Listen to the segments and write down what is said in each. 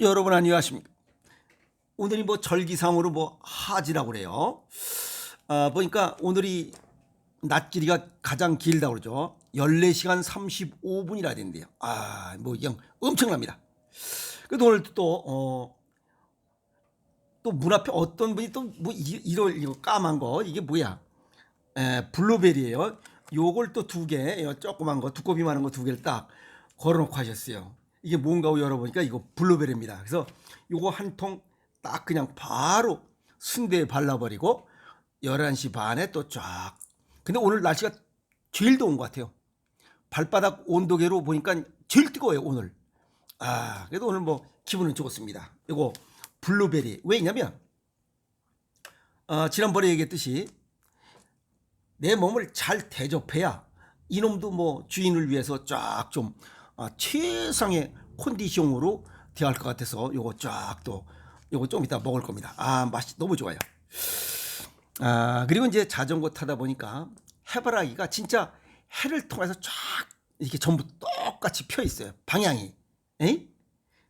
여러분 안녕하십니까? 오늘이 뭐 절기상으로 뭐 하지라고 그래요. 보니까 오늘이 낮 길이가 가장 길다고 그러죠. 14시간 35분이라 된대요. 뭐 그냥 엄청납니다. 그래도 오늘 또 문 앞에 어떤 분이 또 뭐 이럴 이거 까만 거 이게 뭐야? 블루베리예요. 요걸 또 두 개, 조그만 거, 두꺼비만한 거 두 개를 딱 걸어놓고 하셨어요. 이게 뭔가 하고 열어보니까 이거 블루베리입니다. 그래서 요거 한 통 딱 그냥 바로 순대에 발라버리고 11시 반에 또 쫙. 근데 오늘 날씨가 제일 더운 것 같아요. 발바닥 온도계로 보니까 제일 뜨거워요, 오늘. 그래도 오늘 뭐 기분은 좋습니다. 요거 블루베리. 왜냐면, 지난번에 얘기했듯이 내 몸을 잘 대접해야 이놈도 뭐 주인을 위해서 쫙 좀 최상의 컨디션으로 대할 것 같아서 요거 쫙 또 요거 좀 이따 먹을 겁니다. 맛이 너무 좋아요. 그리고 이제 자전거 타다 보니까 해바라기가 진짜 해를 통해서 쫙 이렇게 전부 똑같이 펴 있어요. 방향이. 에이?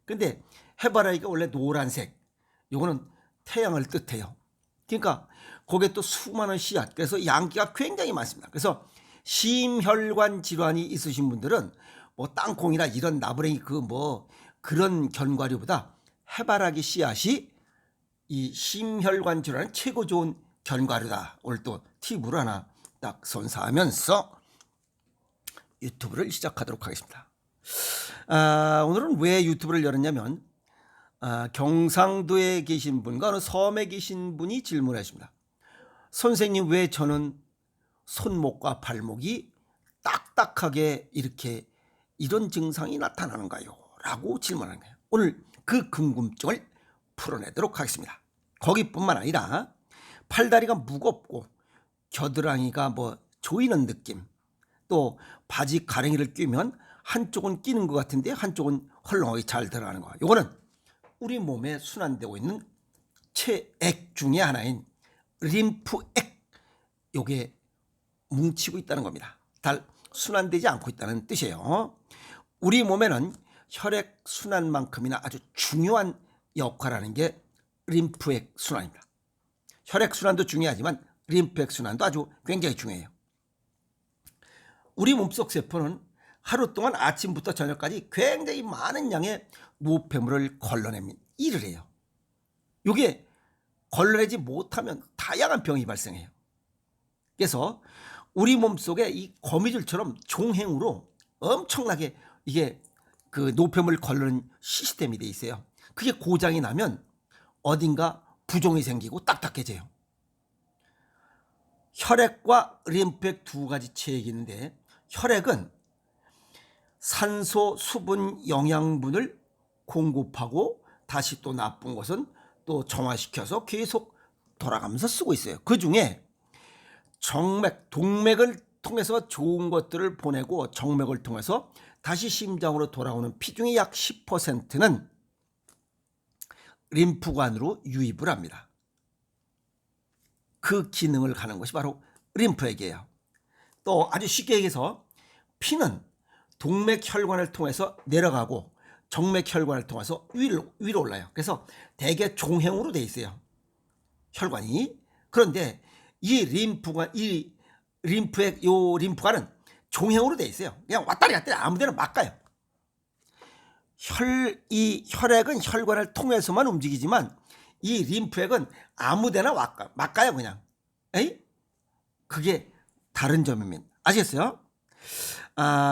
근데 해바라기가 원래 노란색. 요거는 태양을 뜻해요. 그러니까 거기에 또 수많은 씨앗, 그래서 양기가 굉장히 많습니다. 그래서 심혈관 질환이 있으신 분들은 뭐 땅콩이나 이런 나부랭이 그런 견과류보다 해바라기 씨앗이 이 심혈관 질환에 최고 좋은 견과류다. 오늘 또 팁을 하나 딱 선사하면서 유튜브를 시작하도록 하겠습니다. 오늘은 왜 유튜브를 열었냐면 경상도에 계신 분과 어느 섬에 계신 분이 질문하십니다. 선생님, 왜 저는 손목과 발목이 딱딱하게 이렇게 이런 증상이 나타나는가요? 라고 질문하는 거예요. 오늘 그 궁금증을 풀어내도록 하겠습니다. 거기뿐만 아니라 팔다리가 무겁고 겨드랑이가 뭐 조이는 느낌, 또 바지 가랭이를 끼면 한쪽은 끼는 것 같은데 한쪽은 헐렁하게 잘 들어가는 거. 요거는 우리 몸에 순환되고 있는 체액 중에 하나인 림프액, 요게 뭉치고 있다는 겁니다. 잘 순환되지 않고 있다는 뜻이에요. 우리 몸에는 혈액 순환만큼이나 아주 중요한 역할을 하는 게 림프액 순환입니다. 혈액 순환도 중요하지만 림프액 순환도 아주 굉장히 중요해요. 우리 몸속 세포는 하루 동안 아침부터 저녁까지 굉장히 많은 양의 노폐물을 걸러내는 일을 해요. 이게 걸러내지 못하면 다양한 병이 발생해요. 그래서 우리 몸속에 이 거미줄처럼 종횡으로 엄청나게 이게 그 노폐물을 걸러내는 시스템이 돼 있어요. 그게 고장이 나면 어딘가 부종이 생기고 딱딱해져요. 혈액과 림프액 두 가지 체액이 있는데, 혈액은 산소, 수분, 영양분을 공급하고 다시 또 나쁜 것은 또 정화시켜서 계속 돌아가면서 쓰고 있어요. 그 중에 정맥, 동맥을 통해서 좋은 것들을 보내고 정맥을 통해서 다시 심장으로 돌아오는 피 중에 약 10%는 림프관으로 유입을 합니다. 그 기능을 하는 것이 바로 림프액이에요. 또 아주 쉽게 얘기해서 피는 동맥혈관을 통해서 내려가고 정맥혈관을 통해서 위로 올라요. 그래서 대개 종횡으로 돼 있어요, 혈관이. 그런데 이 림프액, 림프관은 종횡으로 돼 있어요. 그냥 왔다리 갔다리 아무데나 막 가요. 이 혈액은 혈관을 통해서만 움직이지만 이 림프액은 아무데나 막 가요, 그냥. 에이? 그게 다른 점입니다. 아시겠어요?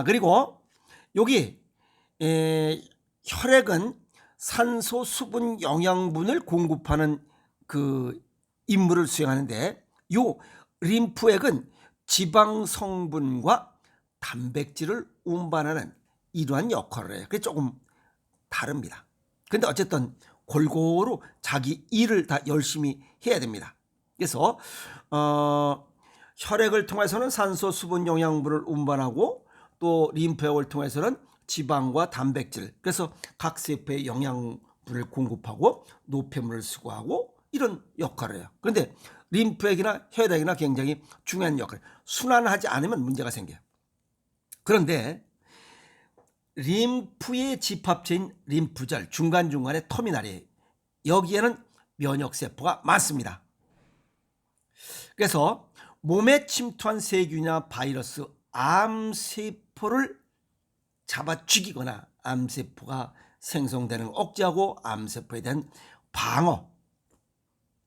그리고 여기 혈액은 산소, 수분, 영양분을 공급하는 그 임무를 수행하는데, 요 림프액은 지방 성분과 단백질을 운반하는 이러한 역할을 해요. 그게 조금 다릅니다. 근데 어쨌든 골고루 자기 일을 다 열심히 해야 됩니다. 그래서 혈액을 통해서는 산소, 수분, 영양분을 운반하고 또 림프액을 통해서는 지방과 단백질, 그래서 각 세포에 영양분을 공급하고 노폐물을 수거하고 이런 역할을 해요. 그런데 림프액이나 혈액이나 굉장히 중요한 역할, 순환하지 않으면 문제가 생겨요. 그런데 림프의 집합체인 림프절 중간중간에 터미널이에요. 여기에는 면역세포가 많습니다. 그래서 몸에 침투한 세균이나 바이러스, 암세포를 잡아 죽이거나 암세포가 생성되는 걸 억제하고 암세포에 대한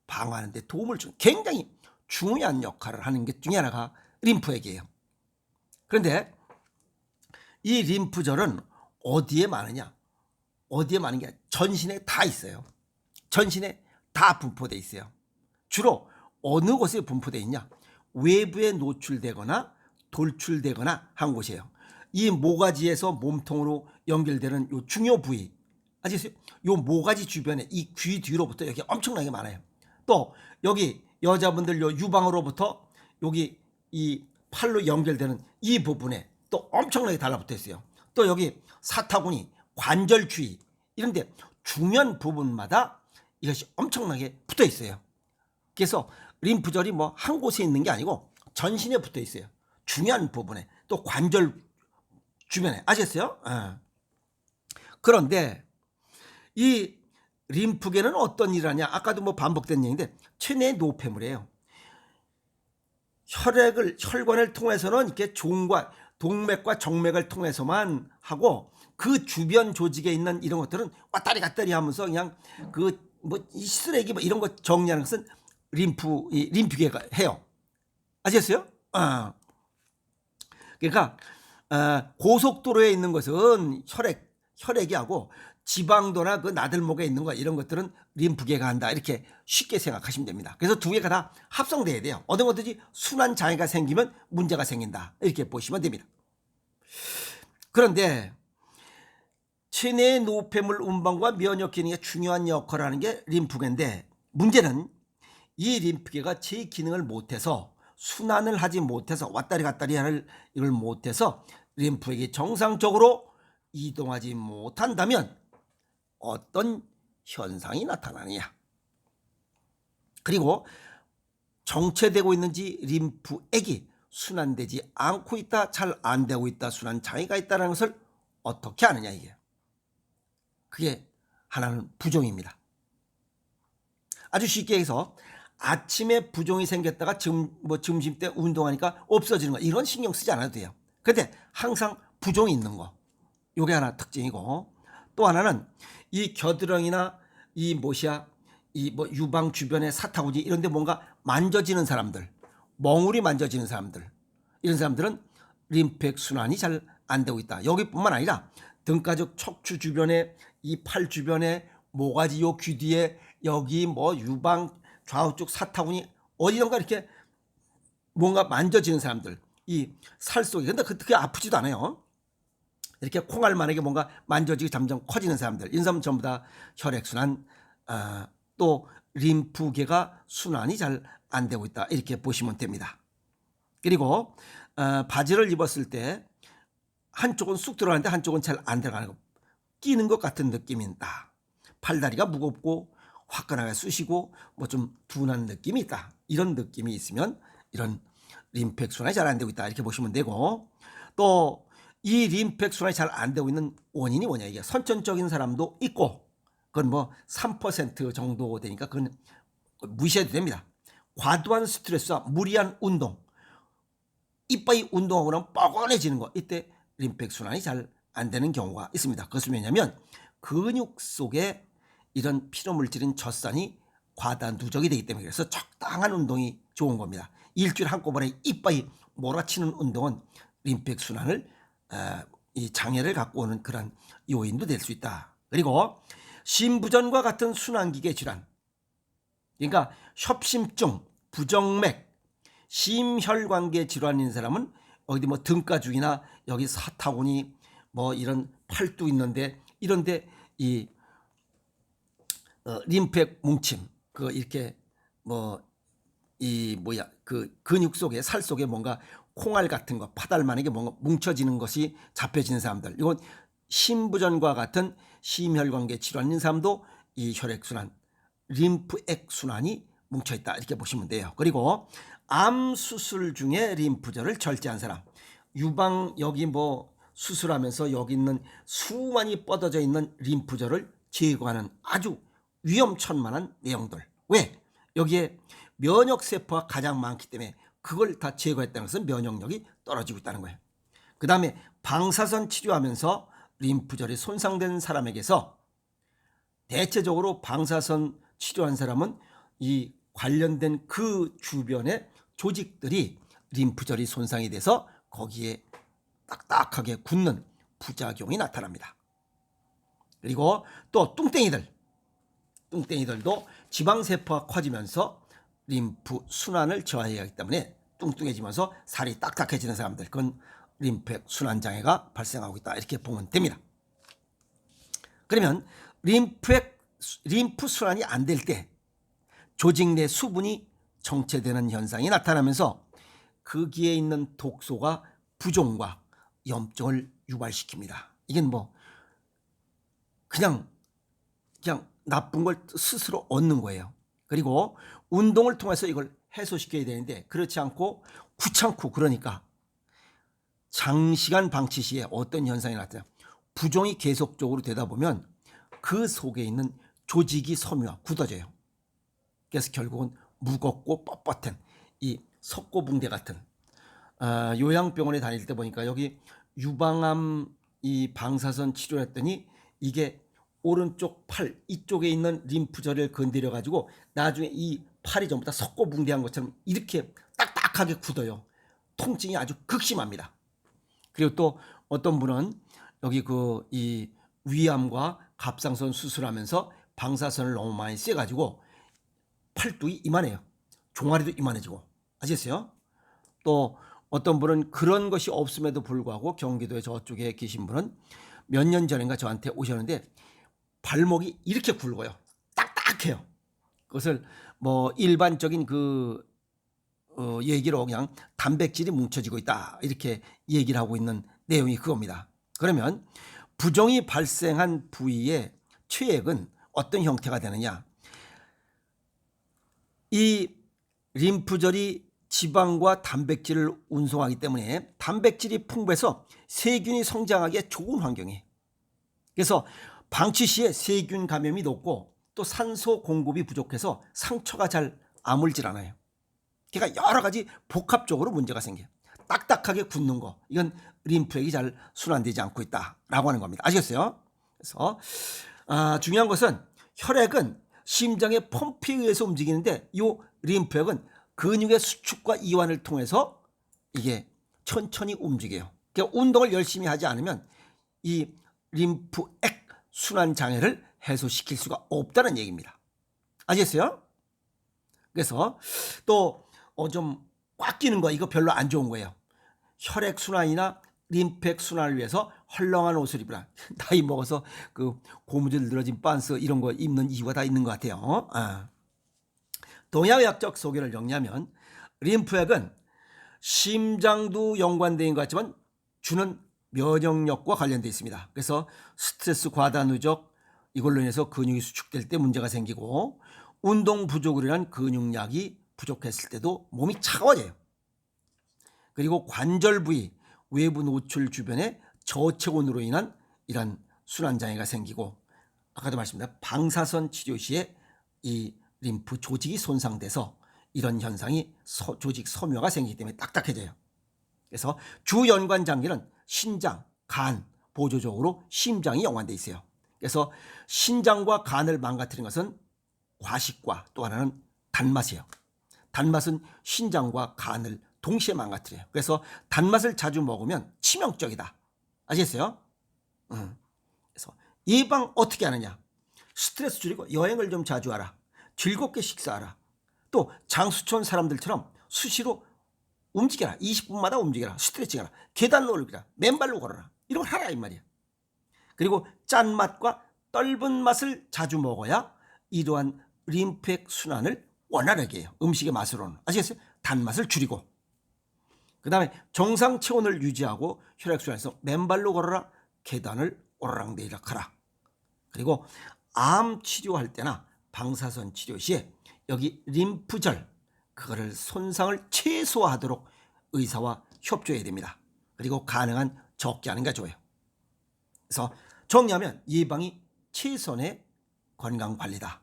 방어하는 데 도움을 주는 굉장히 중요한 역할을 하는 것 중에 하나가 림프액이에요. 그런데 이 림프절은 어디에 많으냐? 어디에 많은 게 전신에 다 있어요. 전신에 다 분포되어 있어요. 주로 어느 곳에 분포되어 있냐? 외부에 노출되거나 돌출되거나 한 곳이에요. 이 모가지에서 몸통으로 연결되는 요 중요 부위, 아시겠어요? 요 모가지 주변에 이 귀 뒤로부터 여기 엄청나게 많아요. 또 여기 여자분들 요 유방으로부터 여기 이 팔로 연결되는 이 부분에 또 엄청나게 달라붙어 있어요. 또 여기 사타구니, 관절 주위 이런데 중요한 부분마다 이것이 엄청나게 붙어 있어요. 그래서 림프절이 뭐 한 곳에 있는 게 아니고 전신에 붙어 있어요. 중요한 부분에 또 관절 주변에, 아시겠어요? 그런데 이 림프계는 어떤 일을 하냐? 아까도 뭐 반복된 얘기인데 체내 노폐물이에요. 혈관을 통해서는 이렇게 동맥과 정맥을 통해서만 하고 그 주변 조직에 있는 이런 것들은 왔다리 갔다리 하면서 그냥 이 쓰레기 뭐 이런 거 정리하는 것은 림프계가 해요. 아시겠어요? 그러니까 고속도로에 있는 것은 혈액이 하고 지방도나 그 나들목에 있는 거 이런 것들은 림프계가 한다, 이렇게 쉽게 생각하시면 됩니다. 그래서 두 개가 다 합성돼야 돼요. 어떤 것든지 순환 장애가 생기면 문제가 생긴다, 이렇게 보시면 됩니다. 그런데 체내 노폐물 운반과 면역 기능에 중요한 역할을 하는 게 림프계인데, 문제는 이 림프계가 제 기능을 못해서 순환을 하지 못해서 왔다리 갔다리 하는 이걸 못해서 림프액이 정상적으로 이동하지 못한다면 어떤 현상이 나타나느냐? 그리고 정체되고 있는지 림프액이 순환되지 않고 있다, 잘 안 되고 있다, 순환 장애가 있다는 것을 어떻게 아느냐, 이게. 그게 하나는 부종입니다. 아주 쉽게 해서 아침에 부종이 생겼다가 점심 때 운동하니까 없어지는 거, 이런 신경 쓰지 않아도 돼요. 근데 항상 부종이 있는 거, 요게 하나 특징이고, 또 하나는 이 겨드랑이나 이 유방 주변의 사타구니 이런 데 뭔가 만져지는 사람들, 멍울이 만져지는 사람들, 이런 사람들은 림프액 순환이 잘 안 되고 있다. 여기뿐만 아니라 등가죽 척추 주변에, 이 팔 주변에, 모가지 요 귀 뒤에, 여기 유방 좌우쪽 사타구니 어디던가 이렇게 뭔가 만져지는 사람들, 이 살 속에, 근데 그게 아프지도 않아요. 이렇게 콩알만하게 뭔가 만져지고 점점 커지는 사람들, 이런 사람은 전부 다 혈액순환, 또 림프계가 순환이 잘 안 되고 있다, 이렇게 보시면 됩니다. 그리고 바지를 입었을 때 한쪽은 쑥 들어가는데 한쪽은 잘 안 들어가는 거, 끼는 것 같은 느낌이다. 팔다리가 무겁고 화끈하게 쑤시고 좀 둔한 느낌이 있다, 이런 느낌이 있으면 이런 림프액 순환이 잘 안 되고 있다, 이렇게 보시면 되고, 또 이 림프액 순환이 잘 안 되고 있는 원인이 뭐냐, 이게 선천적인 사람도 있고, 그건 3% 정도 되니까 그건 무시해도 됩니다. 과도한 스트레스와 무리한 운동, 이빨이 운동하고 나면 뻐근해지는 거, 이때 림프액 순환이 잘 안 되는 경우가 있습니다. 그것은 왜냐하면 근육 속에 이런 피로물질인 젖산이 과다 누적이 되기 때문에, 그래서 적당한 운동이 좋은 겁니다. 일주일에 한꺼번에 이빨이 몰아치는 운동은 림프액 순환을 이 장애를 갖고 오는 그런 요인도 될 수 있다. 그리고 심부전과 같은 순환기계 질환, 그러니까 협심증, 부정맥, 심혈관계 질환인 사람은 어디 등가죽이나 여기 사타구니 이런 팔도 있는데, 이런데 이 림프액 뭉침, 이렇게 근육 속에, 살 속에 뭔가 콩알 같은 거, 파달만하게 뭔가 뭉쳐지는 것이 잡혀지는 사람들, 이건 심부전과 같은 심혈관계 질환인 사람도 이 혈액순환, 림프액 순환이 뭉쳐있다, 이렇게 보시면 돼요. 그리고 암 수술 중에 림프절을 절제한 사람, 유방 여기 수술하면서 여기 있는 수많이 뻗어져 있는 림프절을 제거하는 아주 위험천만한 내용들. 왜? 여기에 면역세포가 가장 많기 때문에 그걸 다 제거했다는 것은 면역력이 떨어지고 있다는 거예요. 그 다음에 방사선 치료하면서 림프절이 손상된 사람에게서 대체적으로 방사선 치료한 사람은 이 관련된 그 주변의 조직들이 림프절이 손상이 돼서 거기에 딱딱하게 굳는 부작용이 나타납니다. 그리고 또 뚱땡이들도 지방세포가 커지면서 림프 순환을 저하해야 하기 때문에 뚱뚱해지면서 살이 딱딱해지는 사람들, 그건 림프액 순환장애가 발생하고 있다, 이렇게 보면 됩니다. 그러면 림프 순환이 안 될 때 조직 내 수분이 정체되는 현상이 나타나면서 거기에 있는 독소가 부종과 염증을 유발시킵니다. 이건 뭐 그냥 나쁜 걸 스스로 얻는 거예요. 그리고 운동을 통해서 이걸 해소시켜야 되는데 그렇지 않고 귀찮고 그러니까 장시간 방치 시에 어떤 현상이 나타나요? 부종이 계속적으로 되다 보면 그 속에 있는 조직이 섬유화, 굳어져요. 그래서 결국은 무겁고 뻣뻣한 이 석고붕대 같은, 요양병원에 다닐 때 보니까 여기 유방암 이 방사선 치료를 했더니 이게 오른쪽 팔 이쪽에 있는 림프절을 건드려 가지고 나중에 이 팔이 전부 다 석고붕대한 것처럼 이렇게 딱딱하게 굳어요. 통증이 아주 극심합니다. 그리고 또 어떤 분은 여기 이 위암과 갑상선 수술하면서 방사선을 너무 많이 쐬 가지고 팔뚝이 이만해요. 종아리도 이만해지고. 아시겠어요? 또 어떤 분은 그런 것이 없음에도 불구하고 경기도에 저쪽에 계신 분은 몇 년 전인가 저한테 오셨는데 발목이 이렇게 굵어요. 딱딱해요. 그것을 뭐 일반적인 얘기로 그냥 단백질이 뭉쳐지고 있다, 이렇게 얘기를 하고 있는 내용이 그겁니다. 그러면 부종이 발생한 부위의 최액은 어떤 형태가 되느냐? 이 림프절이 지방과 단백질을 운송하기 때문에 단백질이 풍부해서 세균이 성장하기에 좋은 환경이에요. 그래서 방치 시에 세균 감염이 높고 또 산소 공급이 부족해서 상처가 잘 아물질 않아요. 그러니까 여러 가지 복합적으로 문제가 생겨요. 딱딱하게 굳는 거, 이건 림프액이 잘 순환되지 않고 있다라고 하는 겁니다. 아시겠어요? 그래서 중요한 것은 혈액은 심장의 펌프에 의해서 움직이는데 이 림프액은 근육의 수축과 이완을 통해서 이게 천천히 움직여요. 그러니까 운동을 열심히 하지 않으면 이 림프액 순환 장애를 해소시킬 수가 없다는 얘기입니다. 아시겠어요? 그래서 또 좀 꽉 끼는 거, 이거 별로 안 좋은 거예요. 혈액 순환이나 림프액 순환을 위해서 헐렁한 옷을 입으라. 나이 먹어서 고무줄 늘어진 반스 이런 거 입는 이유가 다 있는 것 같아요. 동양의학적 소견을 정리하면 림프액은 심장도 연관된 것 같지만 주는 면역력과 관련되어 있습니다. 그래서 스트레스 과다 누적, 이걸로 인해서 근육이 수축될 때 문제가 생기고 운동 부족으로 인한 근육량이 부족했을 때도 몸이 차가워져요. 그리고 관절 부위 외부 노출 주변에 저체온으로 인한 이런 순환장애가 생기고, 아까도 말씀드린 방사선 치료 시에 이 림프 조직이 손상돼서 이런 현상이 조직 섬유화가 생기기 때문에 딱딱해져요. 그래서 주 연관 장기는 신장, 간, 보조적으로 심장이 연관돼 있어요. 그래서 신장과 간을 망가뜨리는 것은 과식과 또 하나는 단맛이에요. 단맛은 신장과 간을 동시에 망가뜨려요. 그래서 단맛을 자주 먹으면 치명적이다. 아시겠어요? 그래서 예방 어떻게 하느냐? 스트레스 줄이고 여행을 좀 자주 하라. 즐겁게 식사하라. 또 장수촌 사람들처럼 수시로 움직여라. 20분마다 움직여라. 스트레칭하라. 계단 올리라. 맨발로 걸어라. 이런 걸 하라 이 말이야. 그리고 짠맛과 떫은 맛을 자주 먹어야 이러한 림프액 순환을 원활하게 해요. 음식의 맛으로는. 아시겠어요? 단맛을 줄이고. 그 다음에 정상 체온을 유지하고 혈액순환에서 맨발로 걸어라. 계단을 오르락내리락 하라. 그리고 암 치료할 때나 방사선 치료 시에 여기 림프절, 그거를 손상을 최소화하도록 의사와 협조해야 됩니다. 그리고 가능한 적게 하는 게 좋아요. 그래서 정리하면 예방이 최선의 건강관리다.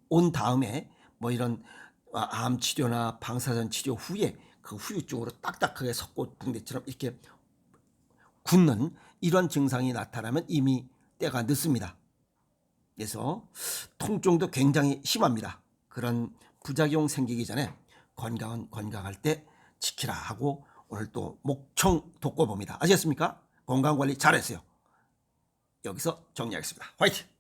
온 다음에 뭐 이런 암 치료나 방사선 치료 후에 그 후유증으로 딱딱하게 석고 붕대처럼 이렇게 굳는 이런 증상이 나타나면 이미 때가 늦습니다. 그래서 통증도 굉장히 심합니다. 그런 부작용 생기기 전에 건강은 건강할 때 지키라 하고 오늘 또 목청 돋궈봅니다. 아시겠습니까? 건강관리 잘했어요. 여기서 정리하겠습니다. 화이팅!